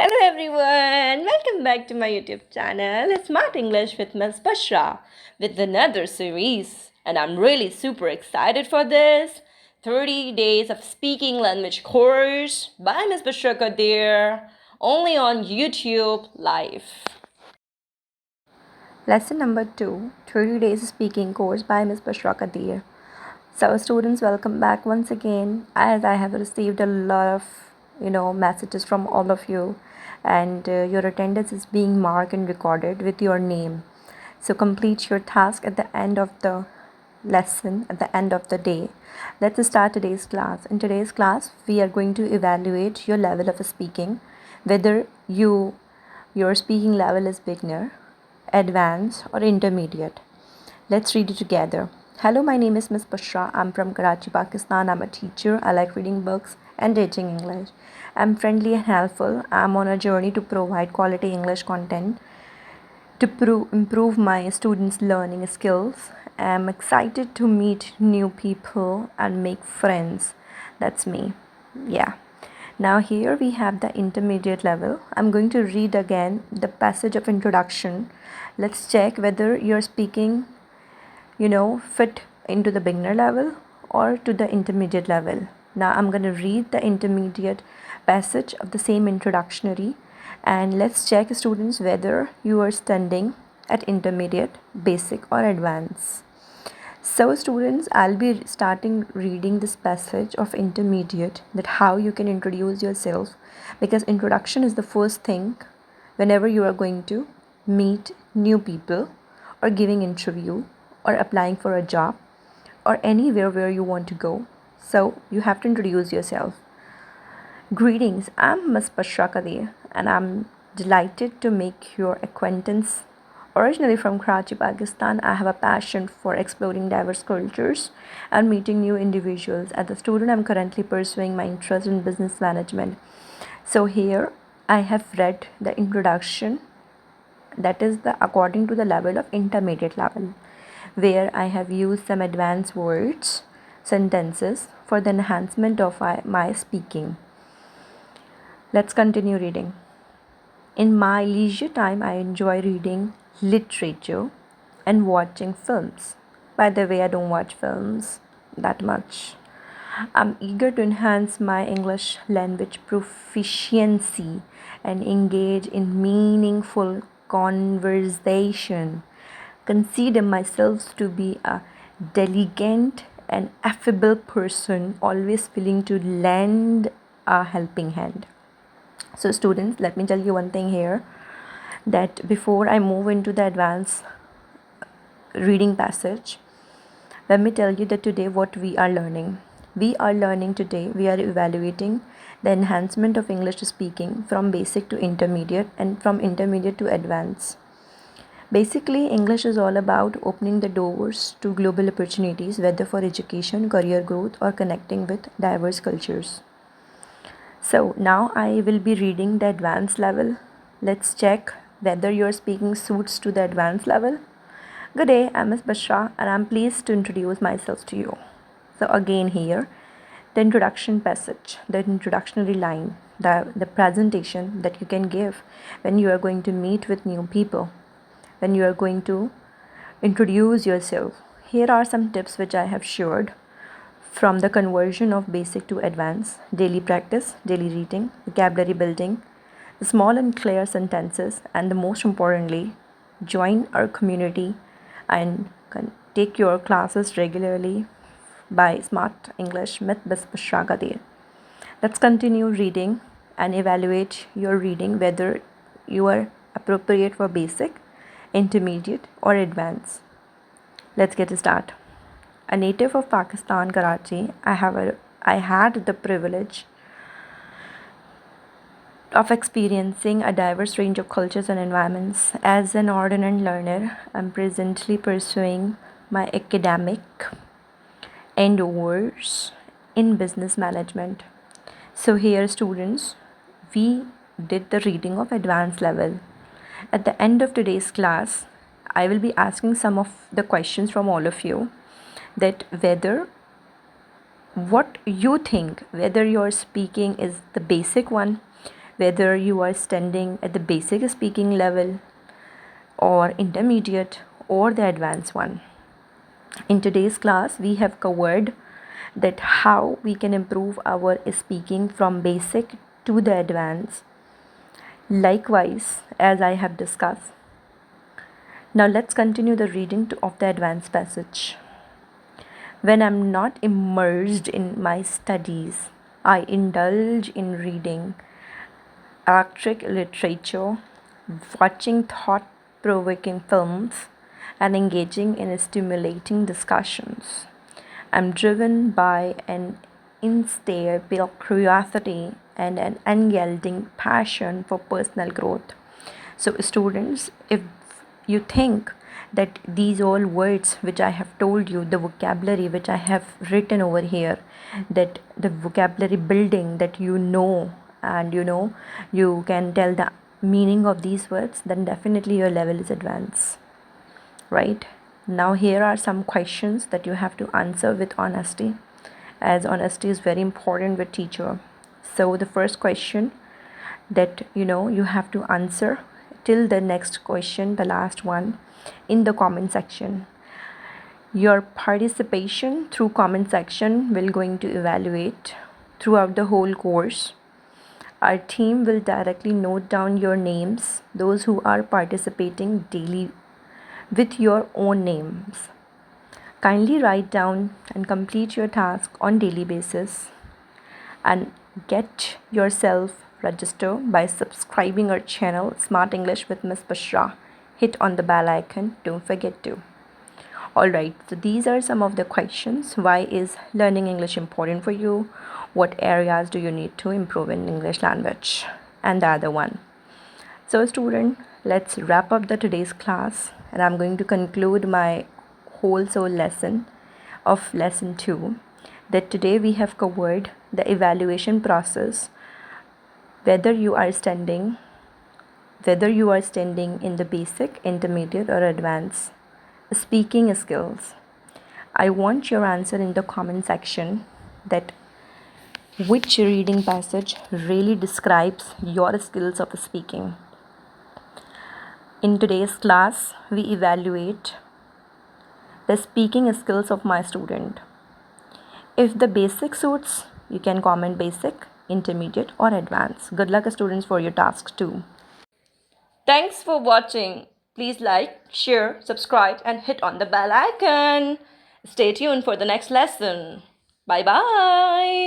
Hello everyone, welcome back to my YouTube channel, Smart English with Miss Bushra with another series. And I'm really super excited for this 30 days of speaking language course by Miss Bushra Qadeer, only on YouTube live. Lesson number 2, 30 days speaking course by Miss Bushra Qadeer. So students, welcome back once again, as I have received a lot of messages from all of you, and your attendance is being marked and recorded with your name. So complete your task at the end of the lesson, at the end of the day. Let's start today's class. In today's class, we are going to evaluate your level of speaking, whether your speaking level is beginner, advanced, or intermediate. Let's read it together. Hello, my name is Miss Bushra. I'm from Karachi, Pakistan. I'm a teacher. I like reading books and teaching English. I'm friendly and helpful. I'm on a journey to provide quality English content to improve my students' learning skills. I'm excited to meet new people and make friends. That's me. Yeah. Now here we have the intermediate level. I'm going to read again the passage of introduction. Let's check whether you're speaking fit into the beginner level or to the intermediate level. Now I'm going to read the intermediate passage of the same introductory, and let's check, students, whether you are standing at intermediate, basic, or advanced. So students, I'll be starting reading this passage of intermediate, that how you can introduce yourself, because introduction is the first thing whenever you are going to meet new people or giving interview or applying for a job or anywhere where you want to go. So you have to introduce yourself. Greetings, I'm Ms. Bushra Qadeer and I'm delighted to make your acquaintance. Originally from Karachi, Pakistan, I have a passion for exploring diverse cultures and meeting new individuals. As a student, I'm currently pursuing my interest in business management. So here I have read the introduction, that is according to the level of intermediate level, where I have used some advanced words, sentences for the enhancement of my speaking. Let's continue reading. In my leisure time, I enjoy reading literature and watching films. By the way, I don't watch films that much. I'm eager to enhance my English language proficiency and engage in meaningful conversation. Consider myself to be a diligent and affable person, always willing to lend a helping hand. So students, let me tell you one thing here, that before I move into the advanced reading passage, let me tell you that today what we are learning. We are evaluating the enhancement of English speaking from basic to intermediate and from intermediate to advanced. Basically, English is all about opening the doors to global opportunities, whether for education, career growth, or connecting with diverse cultures. So now I will be reading the advanced level. Let's check whether your speaking suits to the advanced level. Good day, I'm Ms. Bushra and I'm pleased to introduce myself to you. So again here, the introduction passage, the introductory line, the presentation that you can give when you are going to meet with new people, when you are going to introduce yourself. Here are some tips which I have shared from the conversion of basic to advanced: daily practice, daily reading, vocabulary building, small and clear sentences, and the most importantly, join our community and take your classes regularly by Smart English with Miss Bushra Qadeer. Let's continue reading and evaluate your reading whether you are appropriate for basic, intermediate, or advanced. Let's get started. A native of Pakistan, Karachi, I had the privilege of experiencing a diverse range of cultures and environments. As an ordinary learner, I'm presently pursuing my academic endeavors in business management. So here, students, we did the reading of advanced level. At the end of today's class, I will be asking some of the questions from all of you, that what you think, whether your speaking is the basic one, whether you are standing at the basic speaking level or intermediate or the advanced one. In today's class, we have covered that how we can improve our speaking from basic to the advanced. Likewise, as I have discussed. Now let's continue the reading of the advanced passage. When I'm not immersed in my studies, I indulge in reading electric literature, watching thought provoking films, and engaging in stimulating discussions. I'm driven by an insatiable curiosity and an unyielding passion for personal growth. So, students, if you think that these all words which I have told you, the vocabulary which I have written over here, that the vocabulary building that and you can tell the meaning of these words, then definitely your level is advanced, right? Now, here are some questions that you have to answer with honesty, as honesty is very important with teacher. So, the first question that you have to answer till the next question, the last one, in the comment section. Your participation through comment section will going to evaluate throughout the whole course. Our team will directly note down your names, those who are participating daily, with your own names. Kindly write down and complete your task on daily basis, and get yourself registered by subscribing our channel Smart English with Miss Bushra. Hit on the bell icon, don't forget to. Alright, so these are some of the questions. Why is learning English important for you? What areas do you need to improve in English language? And the other one. So student, let's wrap up the today's class, and I'm going to conclude my whole soul lesson of lesson 2, that today we have covered the evaluation process, whether you are standing in the basic, intermediate or advanced speaking skills. I want your answer in the comment section, that which reading passage really describes your skills of speaking. In today's class, we evaluate the speaking skills of my student. If the basic suits, you can comment basic, intermediate or advanced. Good luck students for your tasks too. Thanks for watching. Please like, share, subscribe and hit on the bell icon. Stay tuned for the next lesson. Bye bye.